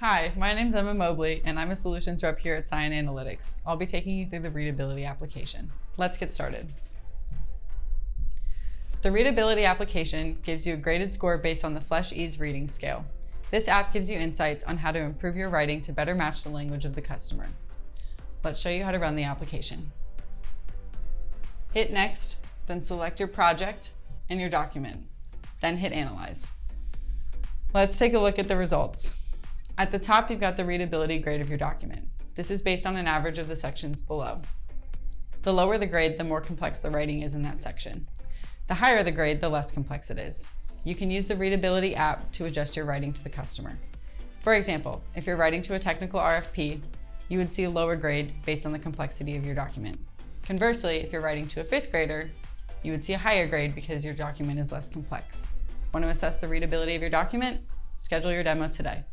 Hi, my name's Emma Mobley, and I'm a solutions rep here at Cyan Analytics. I'll be taking you through the Readability application. Let's get started. The Readability application gives you a graded score based on the Flesch Ease reading scale. This app gives you insights on how to improve your writing to better match the language of the customer. Let's show you how to run the application. Hit Next, then select your project and your document. Then hit Analyze. Let's take a look at the results. At the top, you've got the readability grade of your document. This is based on an average of the sections below. The lower the grade, the more complex the writing is in that section. The higher the grade, the less complex it is. You can use the Readability app to adjust your writing to the customer. For example, if you're writing to a technical RFP, you would see a lower grade based on the complexity of your document. Conversely, if you're writing to a 5th grader, you would see a higher grade because your document is less complex. Want to assess the readability of your document? Schedule your demo today.